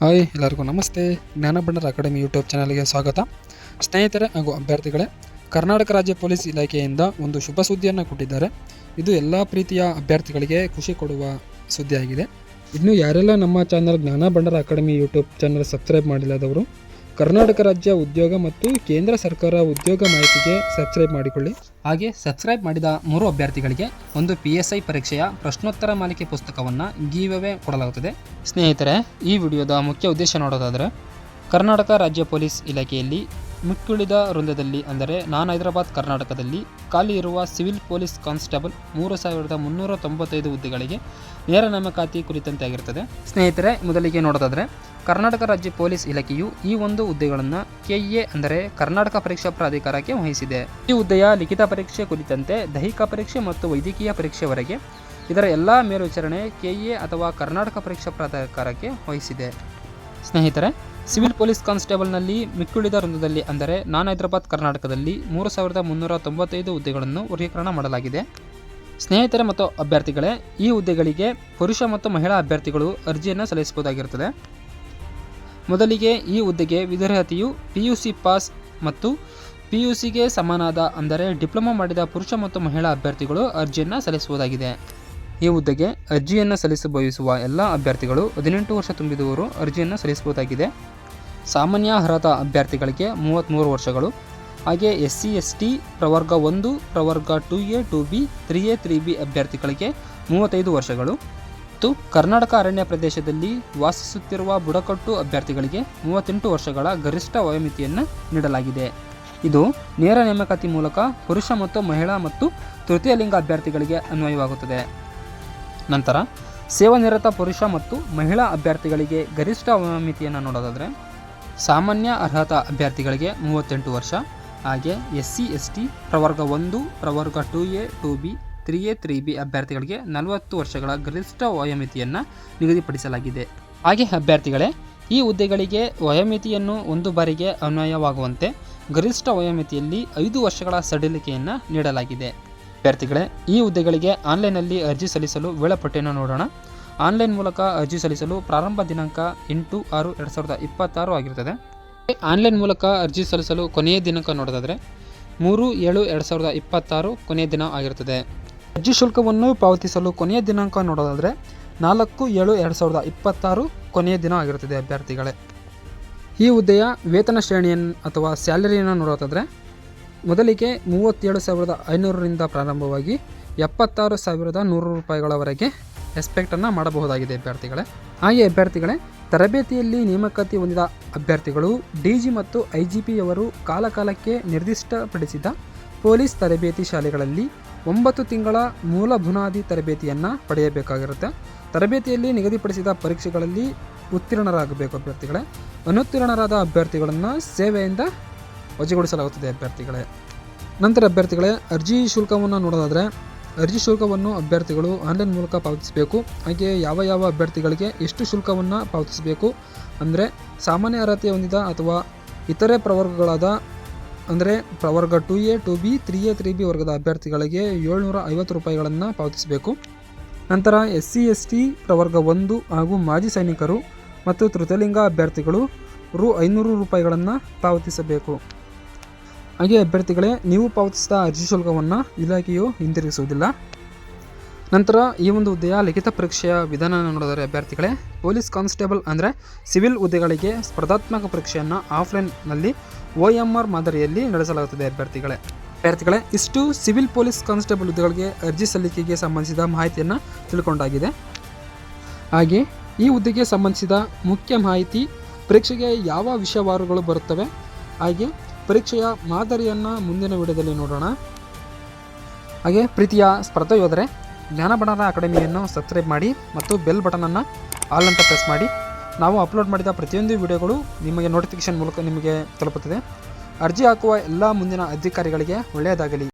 Hi ಎಲ್ಲರಿಗೂ ನಮಸ್ತೆ. ಜ್ಞಾನಭಂಡಾರ academy YouTube ಚಾನಲ್ಗೆ ಸ್ವಾಗತ. ಸ್ನೇಹಿತರೆ ಹಾಗೂ ಅಭ್ಯರ್ಥಿಗಳೇ, ಕರ್ನಾಟಕ ರಾಜ್ಯ ಪೊಲೀಸ್ ಇಲಾಖೆಯಿಂದ ಒಂದು ಶುಭ ಸುದ್ದಿಯನ್ನು ಕೊಟ್ಟಿದ್ದಾರೆ. ಇದು ಎಲ್ಲ ಪ್ರೀತಿಯ ಅಭ್ಯರ್ಥಿಗಳಿಗೆ ಖುಷಿ ಕೊಡುವ ಸುದ್ದಿಯಾಗಿದೆ. ಇನ್ನು ಯಾರೆಲ್ಲ ನಮ್ಮ channel Jnanabhandara academy YouTube channel subscribe ಮಾಡಿಲ್ಲದವರು ಕರ್ನಾಟಕ ರಾಜ್ಯ ಉದ್ಯೋಗ ಮತ್ತು ಕೇಂದ್ರ ಸರ್ಕಾರ ಉದ್ಯೋಗ ಮಾಹಿತಿಗೆ ಸಬ್ಸ್ಕ್ರೈಬ್ ಮಾಡಿಕೊಳ್ಳಿ. ಹಾಗೆ ಸಬ್ಸ್ಕ್ರೈಬ್ ಮಾಡಿದ 3 ಅಭ್ಯರ್ಥಿಗಳಿಗೆ ಒಂದು PSI ಪರೀಕ್ಷೆಯ ಪ್ರಶ್ನೋತ್ತರ ಮಾಲಿಕೆ ಪುಸ್ತಕವನ್ನು ಗಿವ್ ಅವೇ ಕೊಡಲಾಗುತ್ತದೆ. ಸ್ನೇಹಿತರೆ, ಈ ವಿಡಿಯೋದ ಮುಖ್ಯ ಉದ್ದೇಶ ನೋಡೋದಾದರೆ, ಕರ್ನಾಟಕ ರಾಜ್ಯ ಪೊಲೀಸ್ ಇಲಾಖೆಯಲ್ಲಿ ಮಿಕ್ಕುಳಿದ ವೃಂದದಲ್ಲಿ ಅಂದರೆ ನಾನ್ ಹೈದರಾಬಾದ್ ಕರ್ನಾಟಕದಲ್ಲಿ ಖಾಲಿ ಇರುವ ಸಿವಿಲ್ ಪೊಲೀಸ್ ಕಾನ್ಸ್ಟೇಬಲ್ 3395 ಹುದ್ದೆಗಳಿಗೆ ನೇರ ನೇಮಕಾತಿ ಕುರಿತಂತೆ ಆಗಿರುತ್ತದೆ. ಸ್ನೇಹಿತರೆ, ಮೊದಲಿಗೆ ನೋಡೋದಾದರೆ, ಕರ್ನಾಟಕ ರಾಜ್ಯ ಪೊಲೀಸ್ ಇಲಾಖೆಯು ಈ ಒಂದು ಹುದ್ದೆಗಳನ್ನು KA ಅಂದರೆ ಕರ್ನಾಟಕ ಪರೀಕ್ಷಾ ಪ್ರಾಧಿಕಾರಕ್ಕೆ ವಹಿಸಿದೆ. ಈ ಹುದ್ದೆಯ ಲಿಖಿತ ಪರೀಕ್ಷೆ ಕುರಿತಂತೆ ದೈಹಿಕ ಪರೀಕ್ಷೆ ಮತ್ತು ವೈದ್ಯಕೀಯ ಪರೀಕ್ಷೆವರೆಗೆ ಇದರ ಎಲ್ಲ ಮೇಲ್ವಿಚಾರಣೆ KA ಅಥವಾ ಕರ್ನಾಟಕ ಪರೀಕ್ಷಾ ಪ್ರಾಧಿಕಾರಕ್ಕೆ ವಹಿಸಿದೆ. ಸ್ನೇಹಿತರೆ, ಸಿವಿಲ್ ಪೊಲೀಸ್ ಕಾನ್ಸ್ಟೇಬಲ್ನಲ್ಲಿ ಮಿಕ್ಕುಳಿದ ವೃಂದದಲ್ಲಿ ಅಂದರೆ ನಾನ್ ಹೈದರಾಬಾದ್ ಕರ್ನಾಟಕದಲ್ಲಿ 3395 ಹುದ್ದೆಗಳನ್ನು ವರ್ಗೀಕರಣ ಮಾಡಲಾಗಿದೆ. ಸ್ನೇಹಿತರೆ ಮತ್ತು ಅಭ್ಯರ್ಥಿಗಳೇ, ಈ ಹುದ್ದೆಗಳಿಗೆ ಪುರುಷ ಮತ್ತು ಮಹಿಳಾ ಅಭ್ಯರ್ಥಿಗಳು ಅರ್ಜಿಯನ್ನು ಸಲ್ಲಿಸಬಹುದಾಗಿರುತ್ತದೆ. ಮೊದಲಿಗೆ ಈ ಹುದ್ದೆಗೆ ವಿದ್ಯಾರ್ಹತೆಯು PUC ಪಾಸ್ ಮತ್ತು PUCಗೆ ಸಮಾನಾದ ಅಂದರೆ ಡಿಪ್ಲೊಮಾ ಮಾಡಿದ ಪುರುಷ ಮತ್ತು ಮಹಿಳಾ ಅಭ್ಯರ್ಥಿಗಳು ಅರ್ಜಿಯನ್ನು ಸಲ್ಲಿಸಬಹುದಾಗಿದೆ. ಈ ಹುದ್ದೆಗೆ ಅರ್ಜಿಯನ್ನು ಸಲ್ಲಿಸಲು ಬಯಸುವ ಎಲ್ಲ ಅಭ್ಯರ್ಥಿಗಳು 18 ವರ್ಷ ತುಂಬಿದವರು ಅರ್ಜಿಯನ್ನು ಸಲ್ಲಿಸಬಹುದಾಗಿದೆ. ಸಾಮಾನ್ಯ ಅರ್ಹತಾ ಅಭ್ಯರ್ಥಿಗಳಿಗೆ 33 ವರ್ಷಗಳು, ಹಾಗೆ SC ST ಪ್ರವರ್ಗ 1, ಪ್ರವರ್ಗ 2A 2B 3A 3B ಅಭ್ಯರ್ಥಿಗಳಿಗೆ 35 ವರ್ಷಗಳು ಮತ್ತು ಕರ್ನಾಟಕ ಅರಣ್ಯ ಪ್ರದೇಶದಲ್ಲಿ ವಾಸಿಸುತ್ತಿರುವ ಬುಡಕಟ್ಟು ಅಭ್ಯರ್ಥಿಗಳಿಗೆ 38 ವರ್ಷಗಳ ಗರಿಷ್ಠ ವಯೋಮಿತಿಯನ್ನು ನೀಡಲಾಗಿದೆ. ಇದು ನೇರ ನೇಮಕಾತಿ ಮೂಲಕ ಪುರುಷ ಮತ್ತು ಮಹಿಳಾ ಮತ್ತು ತೃತೀಯ ಲಿಂಗ ಅಭ್ಯರ್ಥಿಗಳಿಗೆ ಅನ್ವಯವಾಗುತ್ತದೆ. ನಂತರ ಸೇವಾನಿರತ ಪುರುಷ ಮತ್ತು ಮಹಿಳಾ ಅಭ್ಯರ್ಥಿಗಳಿಗೆ ಗರಿಷ್ಠ ವಯೋಮಿತಿಯನ್ನು ನೋಡೋದಾದರೆ, ಸಾಮಾನ್ಯ ಅರ್ಹತಾ ಅಭ್ಯರ್ಥಿಗಳಿಗೆ 38 ವರ್ಷ, ಹಾಗೆ SC ST ಪ್ರವರ್ಗ 1, ಪ್ರವರ್ಗ 2A 2B 3A 3B ಅಭ್ಯರ್ಥಿಗಳಿಗೆ 40 ವರ್ಷಗಳ ಗರಿಷ್ಠ ವಯೋಮಿತಿಯನ್ನು ನಿಗದಿಪಡಿಸಲಾಗಿದೆ. ಹಾಗೆ ಅಭ್ಯರ್ಥಿಗಳೇ, ಈ ಹುದ್ದೆಗಳಿಗೆ ವಯೋಮಿತಿಯನ್ನು ಒಂದು ಬಾರಿಗೆ ಅನ್ವಯವಾಗುವಂತೆ ಗರಿಷ್ಠ ವಯೋಮಿತಿಯಲ್ಲಿ 5 ವರ್ಷಗಳ ಸಡಿಲಿಕೆಯನ್ನು ನೀಡಲಾಗಿದೆ. ಅಭ್ಯರ್ಥಿಗಳೇ, ಈ ಹುದ್ದೆಗಳಿಗೆ ಆನ್ಲೈನ್ನಲ್ಲಿ ಅರ್ಜಿ ಸಲ್ಲಿಸಲು ವೇಳಾಪಟ್ಟಿಯನ್ನು ನೋಡೋಣ. ಆನ್ಲೈನ್ ಮೂಲಕ ಅರ್ಜಿ ಸಲ್ಲಿಸಲು ಪ್ರಾರಂಭ ದಿನಾಂಕ 8/6/2026 ಆಗಿರುತ್ತದೆ. ಆನ್ಲೈನ್ ಮೂಲಕ ಅರ್ಜಿ ಸಲ್ಲಿಸಲು ಕೊನೆಯ ದಿನಾಂಕ ನೋಡೋದಾದರೆ 3/7/2026 ಕೊನೆಯ ದಿನ ಆಗಿರುತ್ತದೆ. ಅರ್ಜಿ ಶುಲ್ಕವನ್ನು ಪಾವತಿಸಲು ಕೊನೆಯ ದಿನಾಂಕ ನೋಡೋದಾದರೆ 4/7/2026 ಕೊನೆಯ ದಿನ ಆಗಿರುತ್ತದೆ. ಅಭ್ಯರ್ಥಿಗಳೇ, ಈ ಹುದ್ದೆಯ ವೇತನ ಶ್ರೇಣಿಯನ್ನು ಅಥವಾ ಸ್ಯಾಲರಿಯನ್ನು ನೋಡೋದಾದರೆ, ಮೊದಲಿಗೆ 37,500ರಿಂದ ಪ್ರಾರಂಭವಾಗಿ 76,100 ರೂಪಾಯಿಗಳವರೆಗೆ ಎಕ್ಸ್ಪೆಕ್ಟನ್ನು ಮಾಡಬಹುದಾಗಿದೆ. ಅಭ್ಯರ್ಥಿಗಳೇ, ಹಾಗೆ ಅಭ್ಯರ್ಥಿಗಳೇ, ತರಬೇತಿಯಲ್ಲಿ ನೇಮಕಾತಿ ಹೊಂದಿದ ಅಭ್ಯರ್ಥಿಗಳು DG ಮತ್ತು IGPಯವರು ಕಾಲಕಾಲಕ್ಕೆ ನಿರ್ದಿಷ್ಟಪಡಿಸಿದ ಪೊಲೀಸ್ ತರಬೇತಿ ಶಾಲೆಗಳಲ್ಲಿ 9 ತಿಂಗಳ ಮೂಲ ಬುನಾದಿ ತರಬೇತಿಯನ್ನು ಪಡೆಯಬೇಕಾಗಿರುತ್ತೆ. ತರಬೇತಿಯಲ್ಲಿ ನಿಗದಿಪಡಿಸಿದ ಪರೀಕ್ಷೆಗಳಲ್ಲಿ ಉತ್ತೀರ್ಣರಾಗಬೇಕು. ಅಭ್ಯರ್ಥಿಗಳೇ, ಅನುತ್ತೀರ್ಣರಾದ ಅಭ್ಯರ್ಥಿಗಳನ್ನು ಸೇವೆಯಿಂದ ವಜಾಗೊಳಿಸಲಾಗುತ್ತದೆ. ಅಭ್ಯರ್ಥಿಗಳೇ, ನಂತರ ಅಭ್ಯರ್ಥಿಗಳೇ, ಅರ್ಜಿ ಶುಲ್ಕವನ್ನು ನೋಡೋದಾದರೆ, ಅರ್ಜಿ ಶುಲ್ಕವನ್ನು ಅಭ್ಯರ್ಥಿಗಳು ಆನ್ಲೈನ್ ಮೂಲಕ ಪಾವತಿಸಬೇಕು. ಹಾಗೆ ಯಾವ ಅಭ್ಯರ್ಥಿಗಳಿಗೆ ಎಷ್ಟು ಶುಲ್ಕವನ್ನು ಪಾವತಿಸಬೇಕು ಅಂದರೆ, ಸಾಮಾನ್ಯ ಅರ್ಹತೆ ಹೊಂದಿದ ಅಥವಾ ಇತರೆ ಪ್ರವರ್ಗಗಳಾದ ಅಂದರೆ ಪ್ರವರ್ಗ 2A 2B 3A 3B ವರ್ಗದ ಅಭ್ಯರ್ಥಿಗಳಿಗೆ 750 ರೂಪಾಯಿಗಳನ್ನು ಪಾವತಿಸಬೇಕು. ನಂತರ SC ST ಪ್ರವರ್ಗ 1 ಹಾಗೂ ಮಾಜಿ ಸೈನಿಕರು ಮತ್ತು ತೃತೀಯಲಿಂಗ ಅಭ್ಯರ್ಥಿಗಳು 500 ರೂಪಾಯಿಗಳನ್ನು ಪಾವತಿಸಬೇಕು. ಹಾಗೆ ಅಭ್ಯರ್ಥಿಗಳೇ, ನೀವು ಪಾವತಿಸಿದ ಅರ್ಜಿ ಶುಲ್ಕವನ್ನು ಇಲಾಖೆಯು ಹಿಂದಿರುಗಿಸುವುದಿಲ್ಲ. ನಂತರ ಈ ಒಂದು ಹುದ್ದೆಯ ಲಿಖಿತ ಪರೀಕ್ಷೆಯ ವಿಧಾನ ನೋಡಿದರೆ, ಅಭ್ಯರ್ಥಿಗಳೇ, ಪೊಲೀಸ್ ಕಾನ್ಸ್ಟೇಬಲ್ ಅಂದರೆ ಸಿವಿಲ್ ಹುದ್ದೆಗಳಿಗೆ ಸ್ಪರ್ಧಾತ್ಮಕ ಪರೀಕ್ಷೆಯನ್ನು ಆಫ್ಲೈನ್ನಲ್ಲಿ OMR ಮಾದರಿಯಲ್ಲಿ ನಡೆಸಲಾಗುತ್ತದೆ. ಅಭ್ಯರ್ಥಿಗಳೇ, ಇಷ್ಟು ಸಿವಿಲ್ ಪೊಲೀಸ್ ಕಾನ್ಸ್ಟೇಬಲ್ ಹುದ್ದೆಗಳಿಗೆ ಅರ್ಜಿ ಸಲ್ಲಿಕೆಗೆ ಸಂಬಂಧಿಸಿದ ಮಾಹಿತಿಯನ್ನು ತಿಳ್ಕೊಂಡಾಗಿದೆ. ಹಾಗೆ ಈ ಹುದ್ದೆಗೆ ಸಂಬಂಧಿಸಿದ ಮುಖ್ಯ ಮಾಹಿತಿ, ಪರೀಕ್ಷೆಗೆ ಯಾವ ವಿಷಯವಾರುಗಳು ಬರುತ್ತವೆ, ಹಾಗೆ ಪರೀಕ್ಷೆಯ ಮಾದರಿಯನ್ನು ಮುಂದಿನ ವಿಡಿಯೋದಲ್ಲಿ ನೋಡೋಣ. ಹಾಗೆ ಪ್ರೀತಿಯ ಸ್ಪರ್ಧಾ ಯೋಧರೇ, ಜ್ಞಾನಭಂಡಾರ ಅಕಾಡೆಮಿಯನ್ನು ಸಬ್ಸ್ಕ್ರೈಬ್ ಮಾಡಿ ಮತ್ತು ಬೆಲ್ ಬಟನನ್ನು ಆಲ್ ಅಂತ ಪ್ರೆಸ್ ಮಾಡಿ. ನಾವು ಅಪ್ಲೋಡ್ ಮಾಡಿದ ಪ್ರತಿಯೊಂದು ವಿಡಿಯೋಗಳು ನಿಮಗೆ ನೋಟಿಫಿಕೇಷನ್ ಮೂಲಕ ನಿಮಗೆ ತಲುಪುತ್ತದೆ. ಅರ್ಜಿ ಹಾಕುವ ಎಲ್ಲ ಮುಂದಿನ ಅಧಿಕಾರಿಗಳಿಗೆ ಒಳ್ಳೆಯದಾಗಲಿ.